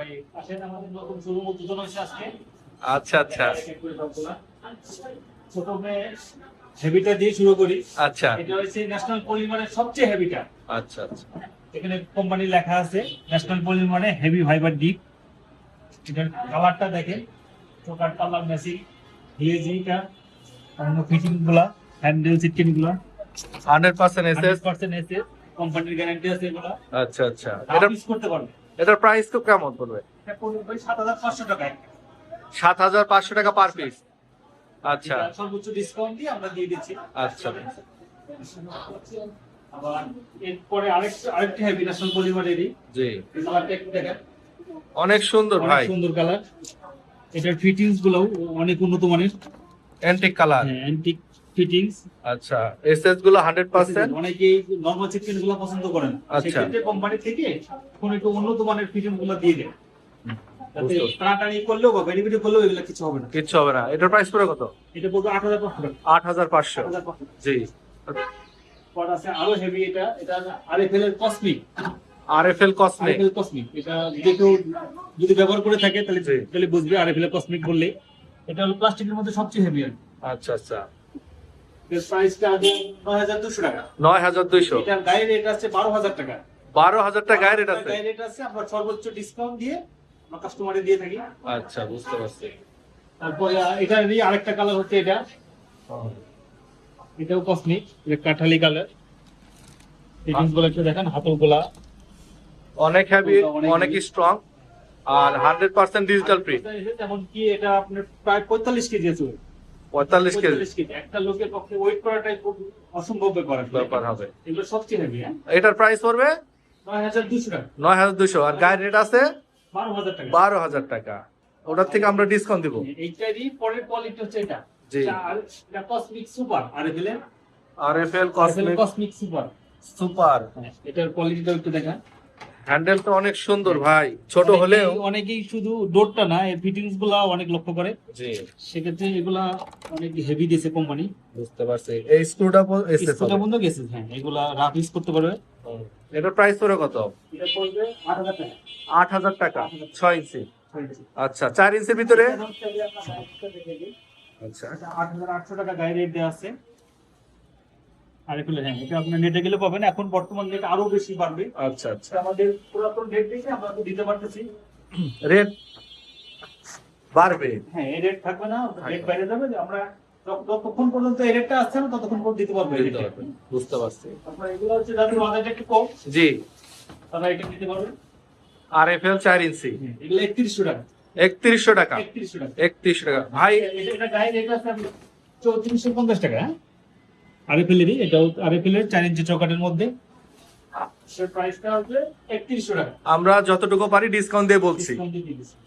ভাই আসেন আমাদের নতুন শোরুম উদ্বোধন হয়েছে আজকে। আচ্ছা আচ্ছা ছোট মেয়ে হেভিটা দিয়ে শুরু করি। আচ্ছা এটা হচ্ছে ন্যাশনাল পলিমারের সবচেয়ে হেভিটা। আচ্ছা আচ্ছা এখানে কোম্পানি লেখা আছে ন্যাশনাল পলিমারে হেভি ফাইবার ডিপ। এটার কালারটা দেখেন, চোকার কালার ম্যাচিং, হিএজিটা, অন্য ফিটিং গুলা, হ্যান্ডেল সিটকিন গুলা 100% এসএস। 100% এসে কোম্পানির গ্যারান্টি আছে এগুলা। আচ্ছা আচ্ছা এটা এটা ইউজ করতে পারবে। এটার প্রাইস তো কেমন পড়বে? এটা পড়বে ভাই 7500 টাকায়। 7500 টাকা পার পিস। আচ্ছা এটা সর্বোচ্চ ডিসকাউন্ট দিয়ে আমরা দিয়ে দিচ্ছি। আচ্ছা আবার এরপরে আরেকটি হেভি ন্যাশনাল পলিমারেরই জি, এই কালারটা একটু দেখেন, অনেক সুন্দর অনেক ভাই, সুন্দর কালার। এটার ফিটিংস গুলো অনেক উন্নত মানের, অ্যান্টিক কালার। হ্যাঁ অ্যান্টিক ফিটিংস। আচ্ছা এসএস গুলো 100%। অনেকেই নরমাল চিকেন গুলো পছন্দ করেন, আচ্ছা। সেক্ষেত্রে কোম্পানি থেকে কোন একটু উন্নত মানের ফিটিংস গুলো দিয়ে দেয়, যাতে বুঝতে পারছি। টানাটানি করলেও বা বেনিফিট করলেও এগুলো কিছু হবে না। কিচ্ছু হবে না। এটার প্রাইস পড়ে কত? এটা পড়বে 8500 টাকা। 8500। 8500 জি, পর আছে আরো হেভি, এটা আরএফএল এর cosmic. RFL cosmic. RFL cosmic এটা যদি কেউ যদি ব্যবহার করে থাকে তাহলে জি। তাহলে বুঝবে আরএফএল এর কসমিক বললে। এটা হলো প্লাস্টিকের মধ্যে সবচেয়ে হেভি। আচ্ছা আচ্ছা এর প্রাইসটা আছে 9200 টাকা। 9200। এটার গায়ের রেট আছে 12000 টাকা। 12000 টাকা গায়ের রেট আছে। গায়ের রেট আছে, আমরা সর্বোচ্চ ডিসকাউন্ট দিয়ে আমরা কাস্টমারে দিয়ে থাকি। আচ্ছা বুঝতে পারছি। তারপরে এটারই আরেকটা কালার হচ্ছে এটা, এটাও কসমিক, এটা কাঠালি কালার। ফিটিংস গুলো একটু দেখেন, হাতল গুলা অনেক হেভি, অনেক অনেক heavy। স্ট্রং আর 100% ডিজিটাল প্রিন্ট। যেমন কি এটা আপনার প্রায় 45 কেজি আছে। 45 কেজি 45 কেজি একটা লোকের পক্ষে ওয়েট করাটাই খুব অসম্ভব ব্যাপার হবে। এগুলো সবচেয়ে হেভি। এটার প্রাইস পড়বে 9200 টাকা। 9200 আর গায়ের রেট আছে 12000 টাকা। 12000 টাকা। ওটার থেকে আমরা ডিসকাউন্ট দিব। এইটারই পরের কোয়ালিটি হচ্ছে এটা। জি। এটা কসমিক সুপার আরএফএল এর RFL cosmic cosmic super. Super. এটার কোয়ালিটিটা একটু দেখেন। হ্যান্ডেল তো অনেক সুন্দর ভাই, ছোট হলেও। অনেকেই শুধু ডোরটা না, এর ফিটিংস গুলা অনেক লক্ষ্য করে, জি সেক্ষেত্রে এগুলা অনেক হেভি দিয়েছে কোম্পানি। বুঝতে পারছি। এই স্ক্রুটা এসএস স্কুলটা বন্ধ গেছে, হ্যাঁ এগুলা রাফ ইউজ করতে পারবে। এটার প্রাইস পড়ে কত? এটা পড়বে 8000 টাকা। 8000 টাকা 6 ইঞ্চি। আচ্ছা 4 ইঞ্চির ভিতরে। আচ্ছা 8800 টাকা গায়ে রেট দেওয়া আছে। আর এগুলো হ্যাঁ, এটা আপনার নেটে গেলে পাবেন। এখন বর্তমান রেট আরো বেশি বাড়বে। আচ্ছা আচ্ছা এটা আমাদের পুরাতন রেট দেখে আমরা তো দিতে পারতেছি। রেট বাড়বে। হ্যাঁ এই রেট থাকবে না, রেট বাইরে যাবে। আমরা যতক্ষণ পর্যন্ত এই রেটটা আসছে না ততক্ষণ পর্যন্ত দিতে পারবো এই দিতে রেটে। পারবেন। বুঝতে পারছি। আপনার এগুলো হচ্ছে যাদের বাজেট একটু কম, জি তারা এটা নিতে পারবেন। আরএফএল 4 ইঞ্চি এগুলো 3100 টাকা। 3100 টাকা। 3100 টাকা 3100 টাকা ভাই। এটা গায়ে রেট আছে 3450 টাকা। হ্যাঁ আরএফএল-এরই, এটাও আরএফএল-এর 4 ইঞ্চি চৌকাঠের মধ্যে। সেটার প্রাইসটা হচ্ছে 3100 টাকা। আমরা যতটুকু পারি ডিসকাউন্ট দিয়ে বলছি। ডিসকাউন্ট দিয়ে দিচ্ছি।